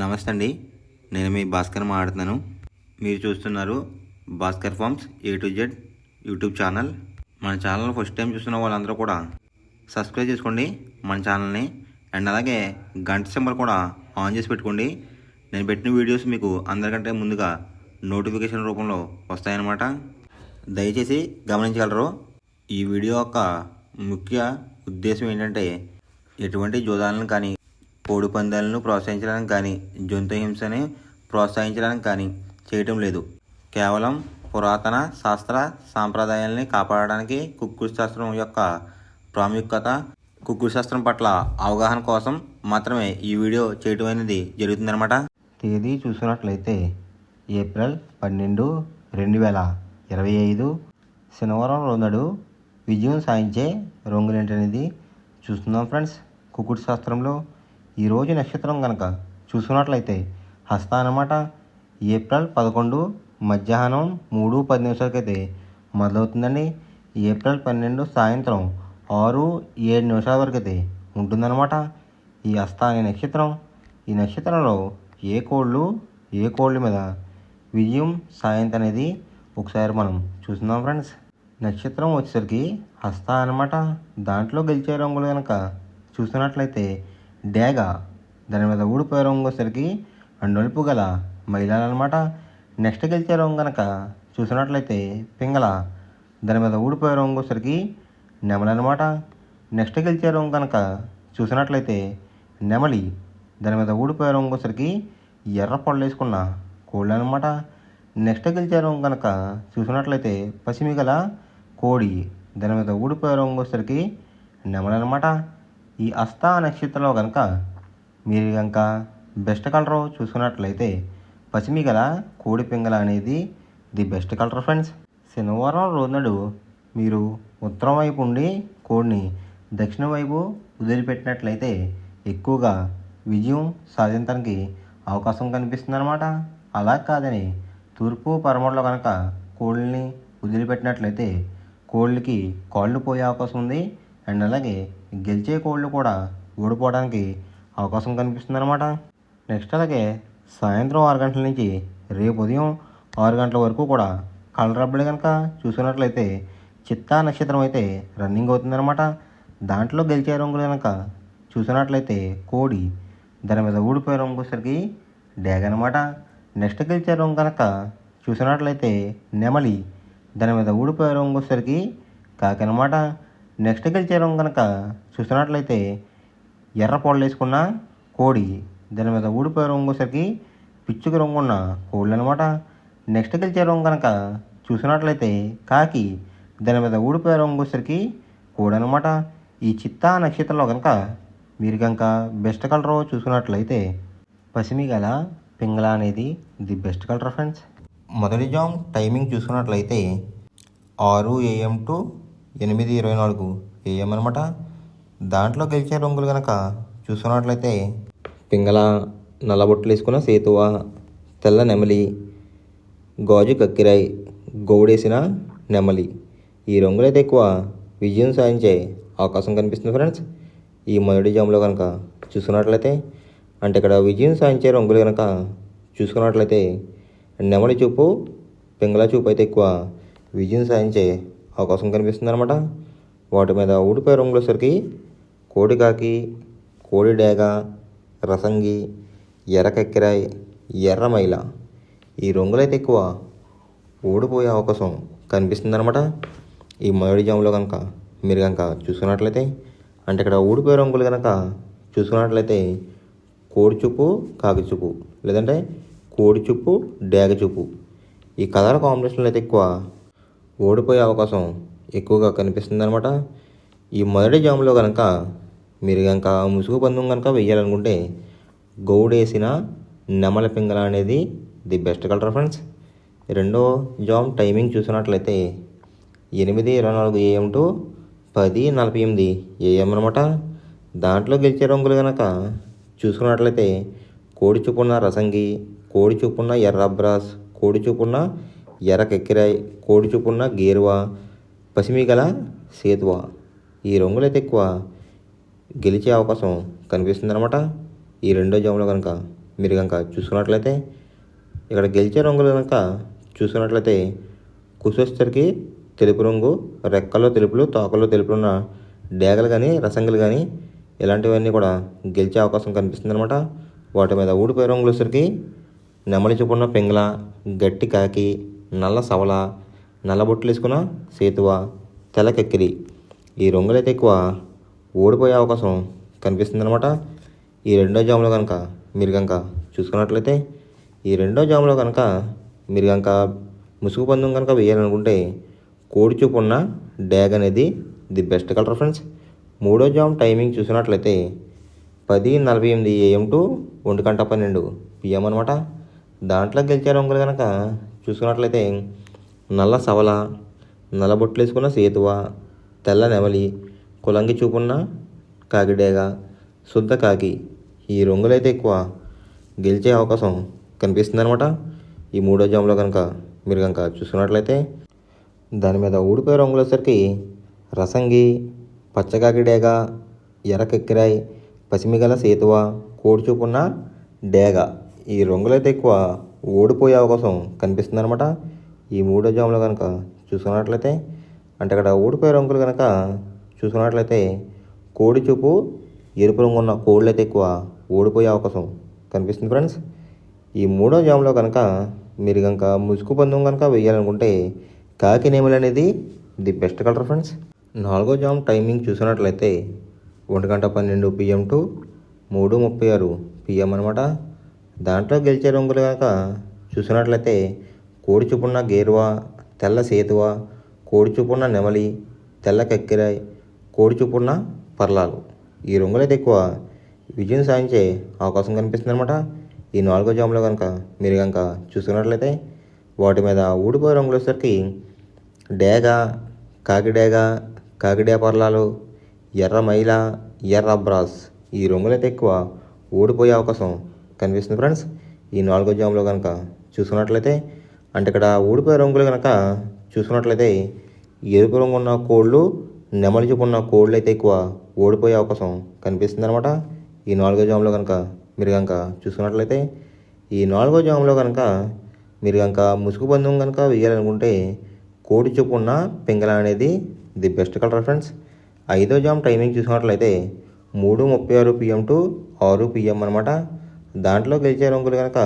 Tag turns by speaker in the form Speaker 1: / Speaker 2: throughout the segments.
Speaker 1: నమస్తే అండి. నేను మీ భాస్కర్ మాట్లాడుతున్నాను. మీరు చూస్తున్నారు Bhaskar farms A to Z YouTube channel. మన ఛానల్ ఫస్ట్ టైం చూస్తున్న వాళ్ళందరూ కూడా సబ్స్క్రైబ్ చేసుకోండి మన ఛానల్ని. అండ్ అలాగే గంట సింబల్ కూడా ఆన్ చేసి పెట్టుకోండి. నేను పెట్టిన వీడియోస్ మీకు అందరికంటే ముందుగా నోటిఫికేషన్ రూపంలో వస్తాయన్నమాట. దయచేసి గమనించగలరు. ఈ వీడియో యొక్క ముఖ్య ఉద్దేశం ఏంటంటే ఎటువంటి జోదాలను కానీ కోడి పందాలను ప్రోత్సహించడానికి కానీ జంతు హింసని ప్రోత్సహించడానికి కానీ చేయటం లేదు. కేవలం పురాతన శాస్త్ర సాంప్రదాయాల్ని కాపాడడానికి కుక్కుడు శాస్త్రం యొక్క ప్రాముఖ్యత, కుక్కుడు శాస్త్రం పట్ల అవగాహన కోసం మాత్రమే ఈ వీడియో చేయటం అనేది జరుగుతుందన్నమాట. తేదీ చూసినట్లయితే ఏప్రిల్ 12, 2025 శనివారం రోజు విజయం సాధించే రంగులేంటనేది చూస్తున్నాం ఫ్రెండ్స్. కుక్కుడు శాస్త్రంలో ఈరోజు నక్షత్రం కనుక చూసుకున్నట్లయితే హస్త అన్నమాట. ఏప్రిల్ 11 మధ్యాహ్నం 3:10 అయితే మొదలవుతుందండి. ఏప్రిల్ 12 సాయంత్రం 6:07 వరకు అయితే ఉంటుందన్నమాట ఈ హస్త అనే నక్షత్రం. ఈ నక్షత్రంలో ఏ కోళ్ళ మీద విజయం సాయంత్రం అనేది ఒకసారి మనం చూస్తున్నాం ఫ్రెండ్స్. నక్షత్రం వచ్చేసరికి హస్త అన్నమాట. దాంట్లో గెలిచే రంగులు కనుక చూస్తున్నట్లయితే డేగ, దాని మీద ఊడిపోయే రంగు వచ్చేసరికి నలుపు గల మైలాలు అనమాట. నెక్స్ట్ గెలిచే రంగు కనుక చూసినట్లయితే పింగళ, దాని మీద ఊడిపోయే రంగు వచ్చేసరికి నెమలి అనమాట. నెక్స్ట్ గెలిచే రంగు కనుక చూసినట్లయితే నెమలి, దాని మీద ఊడిపోయే రంగు వచ్చేసరికి ఎర్ర పొడలు వేసుకున్న కోళ్ళు అనమాట. నెక్స్ట్ గెలిచే రంగు కనుక చూసినట్లయితే పసిమి గల కోడి, దాని మీద ఊడిపోయే రంగు వచ్చేసరికి నెమలి అనమాట. ఈ హస్త నక్షత్రంలో కనుక మీరు కనుక బెస్ట్ కలర్ చూసుకున్నట్లయితే పసిమి గల కోడి పింగళ అనేది ది బెస్ట్ కలర్ ఫ్రెండ్స్. శనివారం రోజు మీరు ఉత్తరం వైపు ఉండి కోడిని దక్షిణం వైపు వదిలిపెట్టినట్లయితే ఎక్కువగా విజయం సాధించడానికి అవకాశం కనిపిస్తుంది అనమాట. అలా కాదని తూర్పు పరమడలో కనుక కోళ్ళని వదిలిపెట్టినట్లయితే కోళ్ళకి కాళ్ళు పోయే అవకాశం ఉంది. అండ్ అలాగే గెలిచే కోళ్ళు కూడా ఓడిపోవడానికి అవకాశం కనిపిస్తుంది అనమాట. నెక్స్ట్ అలాగే సాయంత్రం 6 గంటల నుంచి రేపు ఉదయం 6 గంటల వరకు కూడా కలర్ అబ్బడి కనుక చూసుకున్నట్లయితే చిత్తా నక్షత్రం అయితే రన్నింగ్ అవుతుందన్నమాట. దాంట్లో గెలిచే రంగులు కనుక చూసినట్లయితే కోడి, దాని మీద ఊడిపోయే రంగు వచ్చేసరికి డేగ అనమాట. నెక్స్ట్ గెలిచే రంగు కనుక చూసినట్లయితే నెమలి, దాని మీద ఊడిపోయే రంగు వచ్చేసరికి కాకి అనమాట. నెక్స్ట్ గెలిచే రంగు కనుక చూసినట్లయితే ఎర్ర పొడలు వేసుకున్న కోడి, దాని మీద ఊడిపోయే రంగు వచ్చేసరికి పిచ్చుక రంగు ఉన్న కోళ్ళు అనమాట. నెక్స్ట్ గెలిచే రంగు కనుక చూసినట్లయితే కాకి, దాని మీద ఊడిపోయే రంగు వచ్చేసరికి కోడి అనమాట. ఈ చిత్తా నక్షత్రంలో కనుక మీరు కనుక బెస్ట్ కలర్ చూసుకున్నట్లయితే పసిమి గల పింగళ అనేది ది బెస్ట్ కలర్ ఫ్రెండ్స్. మొదటి జామ్ టైమింగ్ చూసుకున్నట్లయితే 6 AM to 8:24 AM అనమాట. దాంట్లో గెలిచే రంగులు కనుక చూసుకున్నట్లయితే పింగళ, నల్లబొట్లు వేసుకున్న సేతువ, తెల్ల నెమలి, గాజు కక్కిరాయి, గౌడేసిన నెమలి. ఈ రంగులైతే ఎక్కువ విజయం సాధించే అవకాశం కనిపిస్తుంది ఫ్రెండ్స్. ఈ మొదటి జామ్లో కనుక చూసుకున్నట్లయితే అంటే ఇక్కడ విజయం సాధించే రంగులు కనుక చూసుకున్నట్లయితే నెమలి చూపు, పింగళ చూపు అయితే ఎక్కువ విజయం సాధించే అవకాశం కనిపిస్తుంది అనమాట. వాటి మీద ఊడిపోయే రంగులు వచ్చేసరికి కోడి కాకి, కోడి డేగ, రసంగి, ఎర్ర కక్కిరాయి, ఎర్ర మైల. ఈ రంగులైతే ఎక్కువ ఓడిపోయే అవకాశం కనిపిస్తుంది అనమాట. ఈ మొదటి జాములో కనుక మీరు కనుక చూసుకున్నట్లయితే అంటే ఇక్కడ ఊడిపోయే రంగులు కనుక చూసుకున్నట్లయితే కోడి చూపు, కాకి చూపు, లేదంటే కోడి చూపు, డేగ చూపు. ఈ కలర్ కాంబినేషన్లో అయితే ఎక్కువ ఓడిపోయే అవకాశం ఎక్కువగా కనిపిస్తుంది అనమాట. ఈ మొదటి జాములో కనుక మీరు కనుక ముసుగు పందెం కనుక వేయాలనుకుంటే గౌడేసిన నెమల పింగళ అనేది ది బెస్ట్ కలర్ ఫ్రెండ్స్. రెండో జామ్ టైమింగ్ చూసినట్లయితే 8:24 AM to 10:48 AM అనమాట. దాంట్లో గెలిచే రంగులు కనుక చూసుకున్నట్లయితే కోడి చూపున్న రసంగి, కోడి చూపున్న ఎర్ర అబ్రాస్, కోడి చూపున్న ఎర్ర కెక్కిరాయి, కోడి చూపున్న గేరువ, పసిమి గల సేతువ. ఈ రంగులైతే ఎక్కువ గెలిచే అవకాశం కనిపిస్తుంది అనమాట. ఈ రెండో జాములో కనుక మీరు కనుక చూసుకున్నట్లయితే ఇక్కడ గెలిచే రంగులు కనుక చూసుకున్నట్లయితే కుసొచ్చరికి తెలుపు రంగు, రెక్కల్లో తెలుపులు, తోకల్లో తెలుపులు ఉన్న డేగలు కానీ రసంగులు కానీ ఇలాంటివన్నీ కూడా గెలిచే అవకాశం కనిపిస్తుంది అనమాట. వాటి మీద ఊడిపోయే రంగులు వచ్చరికి నెమలి చూపున్న పింగళ, గట్టి కాకి, నల్ల సవల, నల్ల బొట్లు వేసుకున్న సేతువ, తెల్ల కెక్కిరి ఈ రంగులు అయితే ఎక్కువ ఓడిపోయే అవకాశం కనిపిస్తుంది అనమాట. ఈ రెండో జాములో కనుక మీరు కనుక చూసుకున్నట్లయితే ఈ రెండో జాములో కనుక మీరు కనుక ముసుగు పందెం కనుక వేయాలనుకుంటే కోడి చూపు ఉన్న డ్యాగ్ అనేది ది బెస్ట్ కలర్ ఫ్రెండ్స్. మూడో జామ్ టైమింగ్ చూసినట్లయితే 10:48 AM టు 1:12 PM అనమాట. దాంట్లో గెలిచే రంగులు కనుక చూసుకున్నట్లయితే నల్ల సవల, నల్ల బొట్లు వేసుకున్న సేతువ, తెల్ల నెమలి, కులంగి చూపున్న కాకిడేగ, శుద్ధ కాకి ఈ రంగులైతే ఎక్కువ గెలిచే అవకాశం కనిపిస్తుంది అనమాట. ఈ మూడో జామ్లో కనుక మీరు కనుక చూసుకున్నట్లయితే దాని మీద ఊడిపోయే రంగులు వచ్చేసరికి రసంగి, పచ్చకాకిడేగ, ఎర్రకెక్కిరాయి, పసిమిగల సేతువ, కోడి చూపున్న డేగ ఈ రంగులైతే ఎక్కువ ఓడిపోయే అవకాశం కనిపిస్తుంది అనమాట. ఈ మూడో జామ్లో కనుక చూసుకున్నట్లయితే అంటే అక్కడ ఓడిపోయే రంగులు కనుక చూసుకున్నట్లయితే కోడి చూపు ఎరుపు రంగు ఉన్న కోళ్ళు అయితే ఎక్కువ ఓడిపోయే అవకాశం కనిపిస్తుంది ఫ్రెండ్స్. ఈ మూడో జామ్లో కనుక మీరు కనుక ముసుగు పందెం కనుక వేయాలనుకుంటే కాకి నెమలి అనేది ది బెస్ట్ కలర్ ఫ్రెండ్స్. నాలుగో జామ్ టైమింగ్ చూసినట్లయితే 1:12 PM టు 3:36 PM అనమాట. దాంట్లో గెలిచే రంగులు కనుక చూసినట్లయితే కోడి చూపున్న గేరువ, తెల్ల సేతువ, కోడి చూపున్న నెమలి, తెల్ల కక్కిరాయి, కోడి చూపున్న పర్లాలు ఈ రంగులైతే ఎక్కువ విజయం సాధించే అవకాశం కనిపిస్తుంది అనమాట. ఈ నాలుగో జామ్లో కనుక మీరు కనుక చూసుకున్నట్లయితే వాటి మీద ఊడిపోయే రంగులు వచ్చేసరికి డేగ, కాకిడేగ, కాకిడే పర్లాలు, ఎర్ర మైల, ఎర్ర బ్రాస్ ఈ రంగులైతే ఎక్కువ ఓడిపోయే అవకాశం కనిపిస్తుంది ఫ్రెండ్స్. ఈ నాలుగో జామ్లో కనుక చూసుకున్నట్లయితే అంటే ఇక్కడ ఊడిపోయే రంగులు కనుక చూసుకున్నట్లయితే ఎరుపు రంగు ఉన్న కోళ్ళు, నెమలి చూపు ఉన్న కోళ్ళు అయితే ఎక్కువ ఓడిపోయే అవకాశం కనిపిస్తుంది అనమాట. ఈ నాలుగో జామ్లో కనుక మీరు కనుక చూసుకున్నట్లయితే ఈ నాలుగో జామ్లో కనుక మీరు కనుక ముసుగు పందెం కనుక వేయాలనుకుంటే కోడి చూపు ఉన్న పింగళ అనేది ది బెస్ట్ కలర్ ఫ్రెండ్స్. ఐదో జామ్ టైమింగ్ చూసుకున్నట్లయితే 3:36 PM టు 6 PM అనమాట. దాంట్లో గెలిచే రంగులు కనుక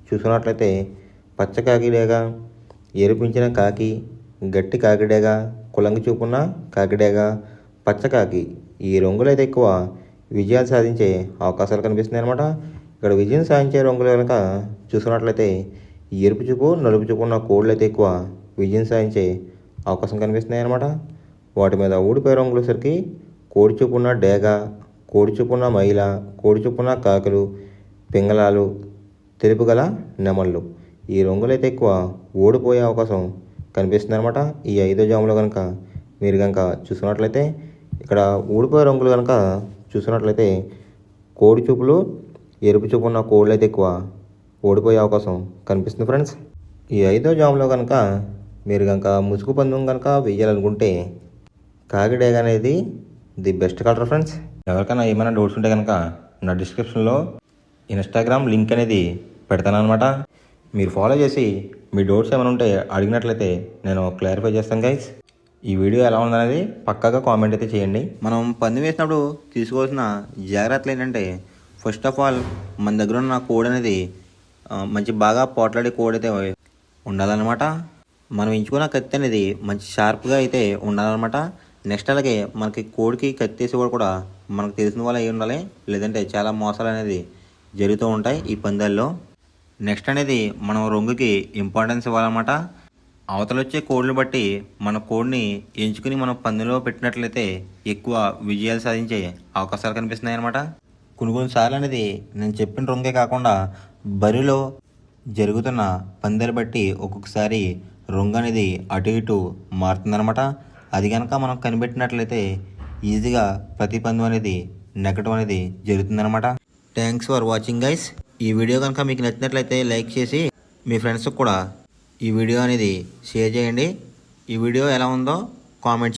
Speaker 1: చూసుకున్నట్లయితే పచ్చ కాకిడేగ, ఎరుపించిన కాకి, గట్టి కాకిడేగ, కులంగి చూపున్న కాకిడేగ, పచ్చ కాకి ఈ రంగులు అయితే ఎక్కువ విజయాలు సాధించే అవకాశాలు కనిపిస్తున్నాయి అనమాట. ఇక్కడ విజయం సాధించే రంగులు కనుక చూసుకున్నట్లయితే ఎరుపు చూపు, నలుపు చూపు ఉన్న కోళ్ళు అయితే ఎక్కువ విజయం సాధించే అవకాశం కనిపిస్తున్నాయి అనమాట. వాటి మీద ఊడిపోయే రంగులు సరికి కోడి చూపున్న డేగ, కోడి చూపున్న మైల, కోడి చూపున్న కాకులు, పింగళాలు, తెలుపు గల నెమళ్ళు ఈ రంగులైతే ఎక్కువ ఓడిపోయే అవకాశం కనిపిస్తుంది అనమాట. ఈ ఐదో జాములో కనుక మీరు కనుక చూసుకున్నట్లయితే ఇక్కడ ఊడిపోయే రంగులు కనుక చూసుకున్నట్లయితే కోడి చూపులు, ఎరుపు చూపు ఉన్న కోళ్ళు అయితే ఎక్కువ ఓడిపోయే అవకాశం కనిపిస్తుంది ఫ్రెండ్స్. ఈ ఐదో జాములో కనుక మీరు కనుక ముసుగు పందెం కనుక వేయాలనుకుంటే కాకిడేగ అనేది ది బెస్ట్ కలర్ ఫ్రెండ్స్. ఎవరికైనా ఏమైనా డౌట్స్ ఉంటే కనుక నా డిస్క్రిప్షన్లో ఇన్స్టాగ్రామ్ లింక్ అనేది పెడతాను అనమాట. మీరు ఫాలో చేసి మీ డౌట్స్ ఏమైనా ఉంటే అడిగినట్లయితే నేను క్లారిఫై చేస్తాను గైస్. ఈ వీడియో ఎలా ఉందనేది పక్కాగా కామెంట్ అయితే చేయండి. మనం పందెం వేసినప్పుడు తీసుకోవాల్సిన జాగ్రత్తలు ఏంటంటే ఫస్ట్ ఆఫ్ ఆల్ మన దగ్గర ఉన్న కోడ్ అనేది మంచి బాగా పోట్లాడే కోడ్ అయితే ఉండాలన్నమాట. మనం ఎంచుకున్న కత్తి అనేది మంచి షార్ప్గా అయితే ఉండాలన్నమాట. నెక్స్ట్ అలాగే మనకి కోడికి కత్తి వేసి కూడా మనకు తెలిసిన వాళ్ళు అయి ఉండాలి, లేదంటే చాలా మోసాలు అనేది జరుగుతూ ఉంటాయి ఈ పందాల్లో. నెక్స్ట్ అనేది మనం రంగుకి ఇంపార్టెన్స్ ఇవ్వాలన్నమాట. అవతల వచ్చే కోడ్లు బట్టి మన కోడ్ని ఎంచుకుని మనం పందెంలో పెట్టినట్లయితే ఎక్కువ విజయాలు సాధించే అవకాశాలు కనిపిస్తున్నాయి అన్నమాట. కొన్నిసార్లు అనేది నేను చెప్పిన రంగే కాకుండా బరిలో జరుగుతున్న పందాలు బట్టి ఒక్కొక్కసారి రంగు అనేది అటు ఇటు మారుతుందన్నమాట. అది కనుక మనం కనిపెట్టినట్లయితే ఈజీగా ప్రతి పందెం అనేది నెగ్గడం అనేది జరుగుతుందన్నమాట. Thanks for watching guys. ఈ వీడియో కనుక మీకు నచ్చినట్లయితే లైక్ చేసి మీ ఫ్రెండ్స్కి కూడా ఈ వీడియో అనేది షేర్ చేయండి. ఈ వీడియో ఎలా ఉందో కామెంట్